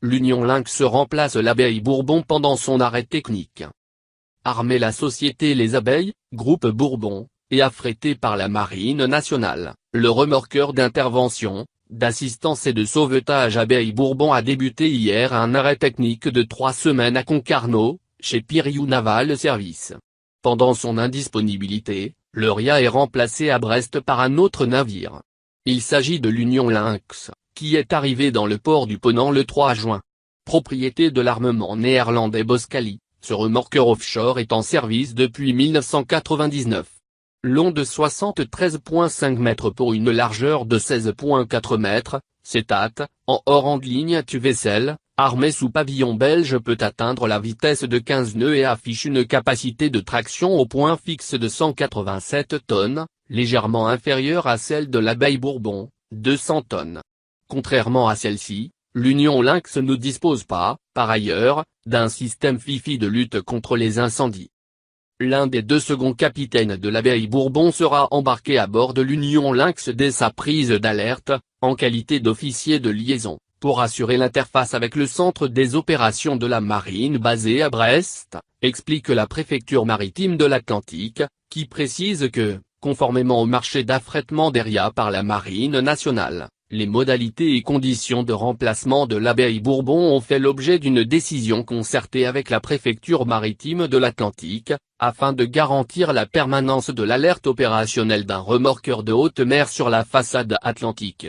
l'Union Lynx remplace l'Abeille Bourbon pendant son arrêt technique. Armée la société Les Abeilles, groupe Bourbon, et affrété par la Marine nationale, le remorqueur d'intervention, d'assistance et de sauvetage Abeille Bourbon a débuté hier un arrêt technique de 3 semaines à Concarneau, chez Piriou Naval Service. Pendant son indisponibilité, le RIA est remplacé à Brest par un autre navire. Il s'agit de l'Union Lynx, qui est arrivé dans le port du Ponant le 3 juin. Propriété de l'armement néerlandais Boskalis, ce remorqueur offshore est en service depuis 1999. Long de 73,5 mètres pour une largeur de 16,4 mètres, cétate, en hors de ligne à vaisselle, armé sous pavillon belge peut atteindre la vitesse de 15 nœuds et affiche une capacité de traction au point fixe de 187 tonnes, légèrement inférieure à celle de l'Abeille Bourbon, 200 tonnes. Contrairement à celle-ci, l'Union Lynx ne dispose pas, par ailleurs, d'un système FIFI de lutte contre les incendies. L'un des 2 seconds capitaines de l'Abeille Bourbon sera embarqué à bord de l'Union Lynx dès sa prise d'alerte, en qualité d'officier de liaison, pour assurer l'interface avec le centre des opérations de la marine basé à Brest, explique la préfecture maritime de l'Atlantique, qui précise que, conformément au marché d'affrètement d'Aéria par la marine nationale, les modalités et conditions de remplacement de l'Abeille Bourbon ont fait l'objet d'une décision concertée avec la préfecture maritime de l'Atlantique, afin de garantir la permanence de l'alerte opérationnelle d'un remorqueur de haute mer sur la façade atlantique.